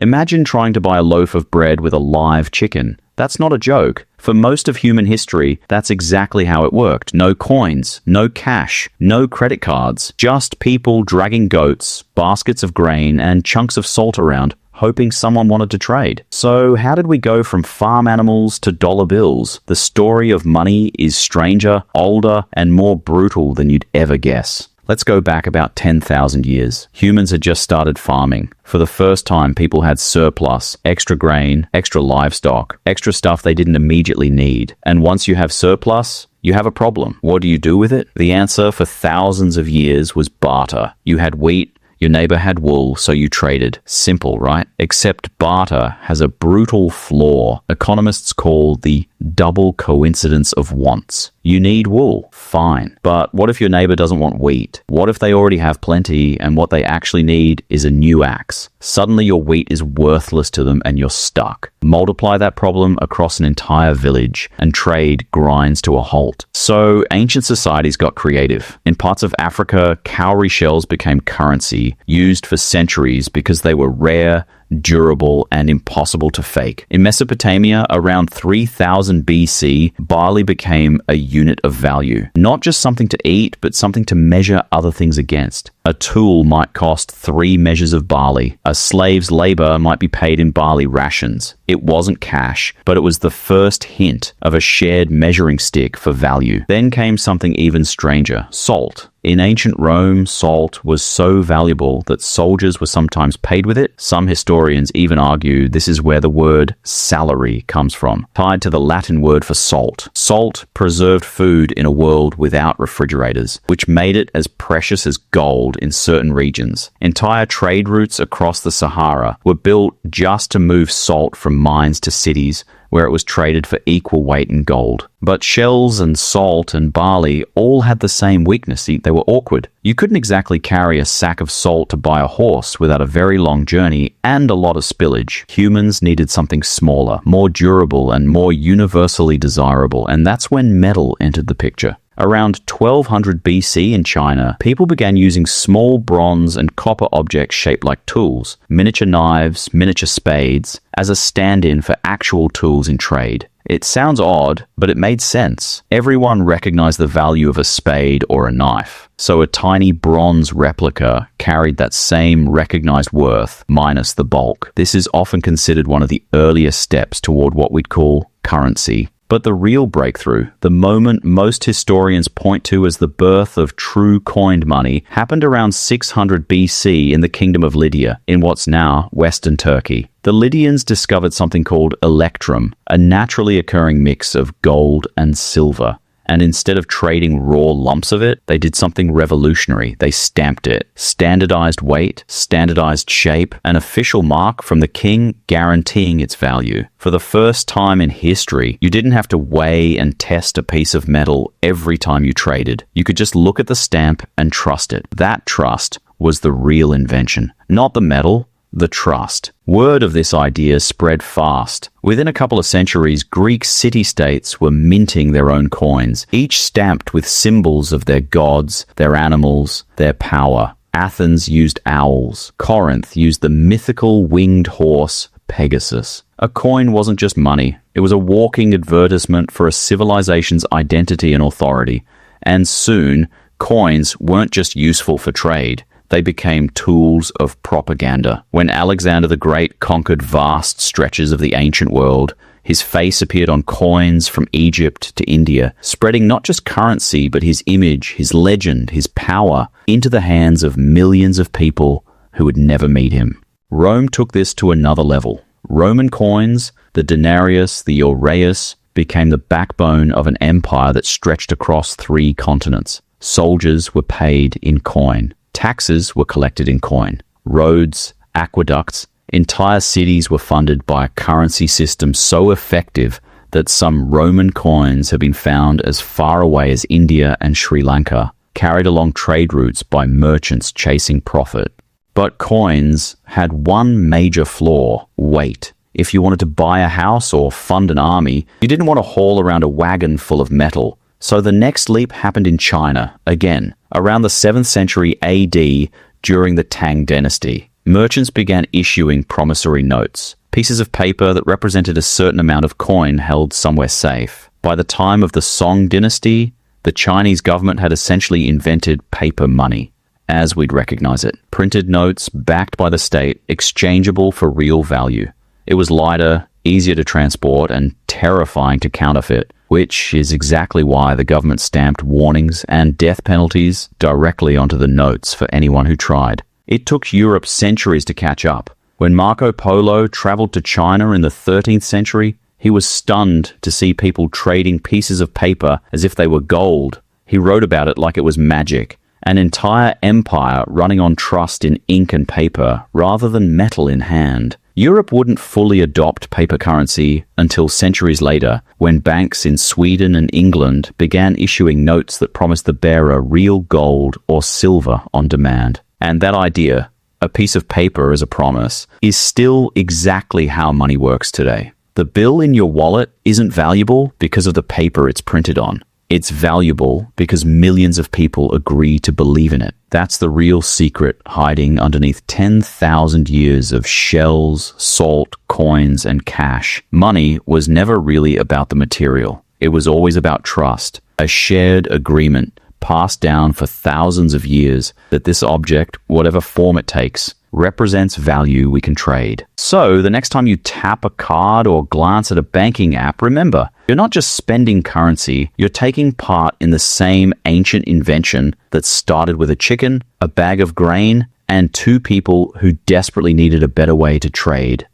Imagine trying to buy a loaf of bread with a live chicken. That's not a joke. For most of human history, that's exactly how it worked. No coins, no cash, no credit cards, just people dragging goats, baskets of grain, and chunks of salt around, hoping someone wanted to trade. So how did we go from farm animals to dollar bills? The story of money is stranger, older, and more brutal than you'd ever guess. Let's go back about 10,000 years. Humans had just started farming. For the first time, people had surplus, extra grain, extra livestock, extra stuff they didn't immediately need. And once you have surplus, you have a problem. What do you do with it? The answer for thousands of years was barter. You had wheat, your neighbor had wool, so you traded. Simple, right? Except barter has a brutal flaw economists call the double coincidence of wants. You need wool, fine. But what if your neighbor doesn't want wheat? What if they already have plenty and what they actually need is a new axe? Suddenly your wheat is worthless to them and you're stuck. Multiply that problem across an entire village and trade grinds to a halt. So ancient societies got creative. In parts of Africa, cowrie shells became currency, used for centuries because they were rare, durable, and impossible to fake. In Mesopotamia, around 3000 BC, barley became a unit of value. Not just something to eat, but something to measure other things against. A tool might cost 3 measures of barley. A slave's labor might be paid in barley rations. It wasn't cash, but it was the first hint of a shared measuring stick for value. Then came something even stranger, salt. In ancient Rome, salt was so valuable that soldiers were sometimes paid with it. Some historians even argue this is where the word salary comes from, tied to the Latin word for salt. Salt preserved food in a world without refrigerators, which made it as precious as gold in certain regions. Entire trade routes across the Sahara were built just to move salt from mines to cities, where it was traded for equal weight in gold. But shells and salt and barley all had the same weakness. They were awkward. You couldn't exactly carry a sack of salt to buy a horse without a very long journey and a lot of spillage. Humans needed something smaller, more durable, and more universally desirable, and that's when metal entered the picture. Around 1200 BC in China, people began using small bronze and copper objects shaped like tools, miniature knives, miniature spades, as a stand-in for actual tools in trade. It sounds odd, but it made sense. Everyone recognized the value of a spade or a knife, so a tiny bronze replica carried that same recognized worth, minus the bulk. This is often considered one of the earliest steps toward what we'd call currency. But the real breakthrough, the moment most historians point to as the birth of true coined money, happened around 600 BC in the Kingdom of Lydia, in what's now Western Turkey. The Lydians discovered something called electrum, a naturally occurring mix of gold and silver. And instead of trading raw lumps of it, they did something revolutionary. They stamped it. Standardized weight, standardized shape, an official mark from the king guaranteeing its value. For the first time in history, you didn't have to weigh and test a piece of metal every time you traded. You could just look at the stamp and trust it. That trust was the real invention. Not the metal, the trust. Word of this idea spread fast. Within a couple of centuries, Greek city-states were minting their own coins, each stamped with symbols of their gods, their animals, their power. Athens used owls. Corinth used the mythical winged horse, Pegasus. A coin wasn't just money. It was a walking advertisement for a civilization's identity and authority. And soon, coins weren't just useful for trade. They became tools of propaganda. When Alexander the Great conquered vast stretches of the ancient world, his face appeared on coins from Egypt to India, spreading not just currency, but his image, his legend, his power into the hands of millions of people who would never meet him. Rome took this to another level. Roman coins, the denarius, the aureus, became the backbone of an empire that stretched across 3 continents. Soldiers were paid in coin. Taxes were collected in coin. Roads, aqueducts, entire cities were funded by a currency system so effective that some Roman coins have been found as far away as India and Sri Lanka, carried along trade routes by merchants chasing profit. But coins had one major flaw: weight. If you wanted to buy a house or fund an army, you didn't want to haul around a wagon full of metal. So the next leap happened in China, again, around the 7th century AD during the Tang dynasty. merchants began issuing promissory notes, pieces of paper that represented a certain amount of coin held somewhere safe. By the time of the Song dynasty, the Chinese government had essentially invented paper money, as we'd recognize it. Printed notes backed by the state, exchangeable for real value. It was lighter, easier to transport, and terrifying to counterfeit, which is exactly why the government stamped warnings and death penalties directly onto the notes for anyone who tried. It took Europe centuries to catch up. When Marco Polo traveled to China in the 13th century, he was stunned to see people trading pieces of paper as if they were gold. He wrote about it like it was magic, an entire empire running on trust in ink and paper rather than metal in hand. Europe wouldn't fully adopt paper currency until centuries later, when banks in Sweden and England began issuing notes that promised the bearer real gold or silver on demand. And that idea, a piece of paper as a promise, is still exactly how money works today. The bill in your wallet isn't valuable because of the paper it's printed on. It's valuable because millions of people agree to believe in it. That's the real secret hiding underneath 10,000 years of shells, salt, coins, and cash. Money was never really about the material. It was always about trust, a shared agreement passed down for thousands of years that this object, whatever form it takes, represents value we can trade. So the next time you tap a card or glance at a banking app, remember, you're not just spending currency, you're taking part in the same ancient invention that started with a chicken, a bag of grain, and two people who desperately needed a better way to trade.